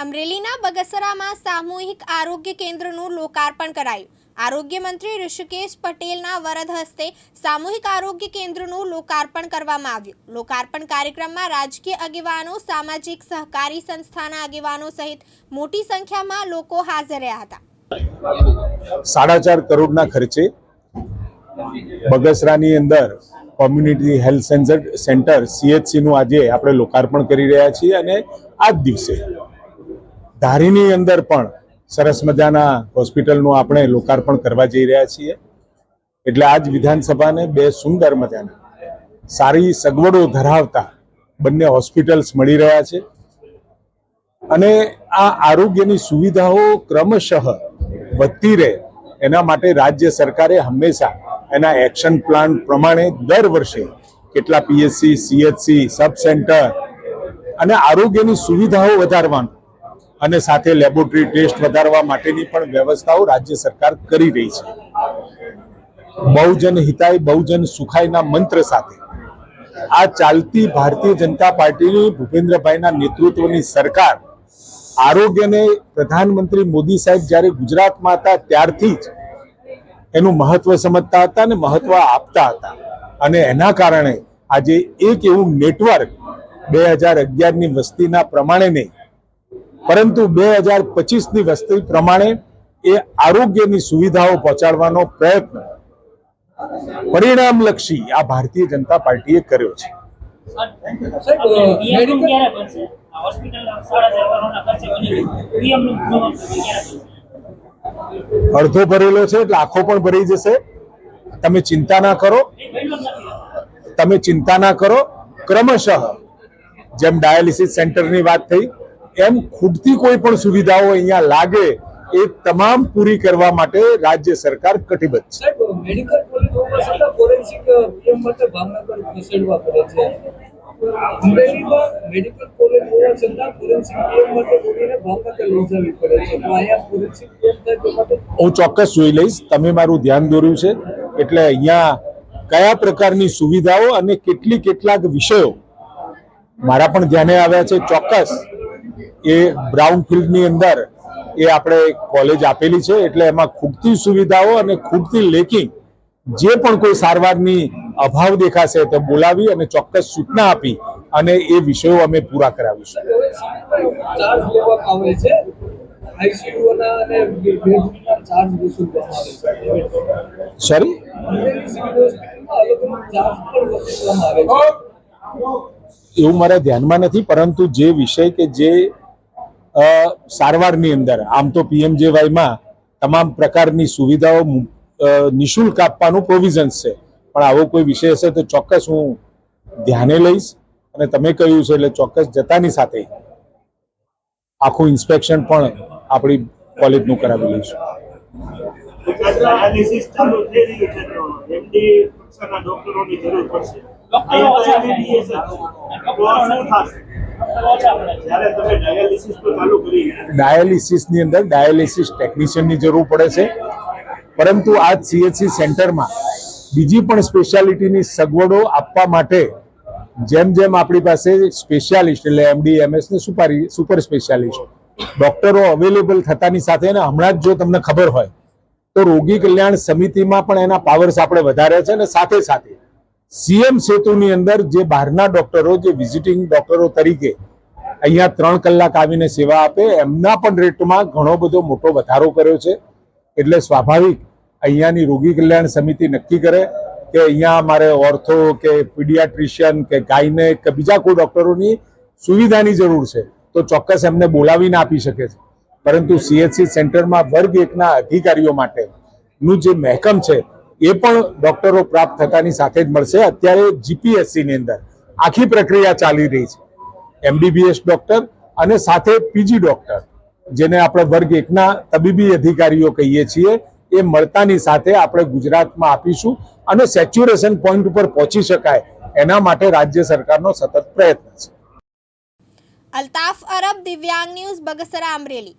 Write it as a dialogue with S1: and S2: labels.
S1: અમરેલીના બગસરામાં સામૂહિક આરોગ્ય કેન્દ્રનું લોકાર્પણ કરાયું। આરોગ્ય મંત્રી ઋષિકેશ પટેલના વરદ હસ્તે સામૂહિક આરોગ્ય કેન્દ્રનું લોકાર્પણ કરવામાં આવ્યું। લોકાર્પણ કાર્યક્રમમાં રાજકીય આગેવાનો, સામાજિક સહકારી સંસ્થાના આગેવાનો સહિત મોટી સંખ્યામાં લોકો હાજર રહ્યા હતા।
S2: 4.5 કરોડના ખર્ચે બગસરાની અંદર કોમ્યુનિટી હેલ્થ સેન્ટર CHC નું આજે આપણે લોકાર્પણ કરી રહ્યા છીએ અને આ જ દિવસે ધારીની અંદર પણ સરસ મજાના હોસ્પિટલનું આપણે લોકાર્પણ કરવા જઈ રહ્યા છીએ। એટલે આજ વિધાનસભાને બે સુંદર મજાના સારી સગવડો ધરાવતા બંને હોસ્પિટલ્સ મળી રહ્યા છે અને આ આરોગ્યની સુવિધાઓ ક્રમશઃ વધતી રહે એના માટે રાજ્ય સરકારે હંમેશા એના એક્શન પ્લાન પ્રમાણે દર વર્ષે કેટલા PSC, CHC, સબ સેન્ટર અને આરોગ્યની સુવિધાઓ વધારવાનું અને સાથે લેબોરેટરી ટેસ્ટ વધારવા માટેની પણ વ્યવસ્થાઓ રાજ્ય સરકાર કરી રહી છે। બહુજન હિતાય બહુજન સુખાયના મંત્ર સાથે આ ચાલતી ભારતીય જનતા પાર્ટીની ભૂપેન્દ્રભાઈના નેતૃત્વની સરકાર આરોગ્યને પ્રધાનમંત્રી મોદી સાહેબ જ્યારે ગુજરાતમાં હતા ત્યારથી જ એનું મહત્વ સમજતા હતા અને મહત્વ આપતા હતા અને એના કારણે આજે એક એવું નેટવર્ક 2011ની વસ્તીના પ્રમાણે નહીં પરંતુ 2025ની વસ્તી પ્રમાણે એ આરોગ્યની સુવિધાઓ પહોંચાડવાનો પ્રયત્ન પરિણામલક્ષી આ ભારતીય જનતા પાર્ટીએ કર્યો છે। અડધો ભરેલો છે એટલે આખો પણ ભરી જશે। તમે ચિંતા ના કરો। ક્રમશઃ જેમ ડાયાલિસિસ સેન્ટરની વાત થઈ એમ ખૂટતી કોઈ પણ સુવિધાઓ અહીંયા લાગે એ તમામ પૂરી કરવા માટે રાજ્ય સરકાર કટિબદ્ધ છે।
S3: મેડિકલ કોલેજ હોવા છતાં ફોરેન્સિક પીએમ માટે ભાવનગર ખસેડવા પડે છે। અમરેલીમાં મેડિકલ કોલેજ હોવા છતાં ફોરેન્સિક પીએમ માટે બોલીને ભાવનગર લઈ જવી પડે છે। તો અહીંયા ફોરેન્સિક પીએમ થાય તે માટે
S2: હું ચોક્કસ જોઈ લઈશ। તમે મારું ધ્યાન દોર્યું છે એટલે અહીંયા કયા પ્રકારની સુવિધાઓ અને કેટલાક વિષયો મારા પણ ધ્યાને આવ્યા છે। ચોક્કસ એ બ્રાઉન ફિલ્ડની અંદર એ આપણે કોલેજ આપેલી છે એટલે એમાં ખૂટતી સુવિધાઓ અને ખૂટતી લેકિંગ જે પણ કોઈ સારવારની અભાવ દેખાશે તો બોલાવી અને ચોક્કસ સૂચના આપી અને એ વિષયો અમે પૂરા કરાવીશું।
S3: ચાર્જ લેવામાં આવે છે, આઈસીયુના અને બેડના ચાર્જ વસૂલવામાં આવે છે।
S2: સોરી,
S3: અમરેલી સિવિલ હોસ્પિટલમાં અલગ ચાર્જ પણ વસૂલવામાં આવે છે।
S2: એવું મારા ધ્યાનમાં નથી પરંતુ જે વિષય કે જે સારવારની અંદર આમ તો PMJYમાં તમામ પ્રકારની સુવિધાઓ નિઃશુલ્ક આપવાનું પ્રોવિઝન્સ છે પણ આવો કોઈ વિષય હશે તો ચોક્કસ હું ધ્યાને લઈશ અને તમે કહ્યું છે એટલે ચોક્કસ જતાની સાથે આખું ઇન્સ્પેક્શન પણ આપણી કોલેજનું કરાવી લઈશું। ડાયાલિસિસની અંદર ડાયાલિસિસ ટેકનિશિયનની જરૂર પડે છે પરંતુ આ CHC સેન્ટરમાં બીજી પણ સ્પેશિયાલિટીની સગવડો આપવા માટે જેમ આપણી પાસે સ્પેશિયાલિસ્ટ એટલે MD, MS ને સુપર સ્પેશિયાલિસ્ટ ડોક્ટરો અવેલેબલ થતાની સાથે અને હમણાં જ જો તમને ખબર હોય તો રોગી કલ્યાણ સમિતિમાં પણ એના પાવર્સ આપણે વધાર્યા છે અને સાથે CM સેતુની અંદર જે બહારના ડોક્ટરો જે વિઝિટિંગ ડોક્ટરો તરીકે અહીંયા 3 કલાક આવીને સેવા આપે એમના પણ રેટમાં ઘણો બધો મોટો વધારો કર્યો છે। એટલે સ્વાભાવિક અહીંયાની રોગી કલ્યાણ સમિતિ નક્કી કરે કે અહીંયા અમારે ઓર્થો કે પીડિયાટ્રિશિયન કે ગાયનેક કે બીજા કોઈ ડોક્ટરોની સુવિધાની જરૂર છે તો ચોક્કસ એમને બોલાવીને આપી શકે છે પરંતુ CHC સેન્ટરમાં વર્ગ 1ના અધિકારીઓ માટેનું જે મહેકમ છે એ પણ ડોક્ટરો પ્રાપ્ત થતાની સાથે જ મળશે। અત્યારે GPSCની અંદર આખી પ્રક્રિયા ચાલી રહી છે। MBBS ડોક્ટર અને સાથે PG ડોક્ટર જેને આપણે વર્ગ 1ના તબીબી અધિકારીઓ કહીએ છીએ એ મળતાની સાથે આપણે ગુજરાતમાં આપીશું અને સેચ્યુરેશન પોઈન્ટ ઉપર પહોંચી શકાય એના માટે રાજ્ય સરકારનો સતત પ્રયત્ન છે।
S1: અલ્તાફ અરબ, દિવ્યાંગ ન્યૂઝ, બગસરા, અમરેલી।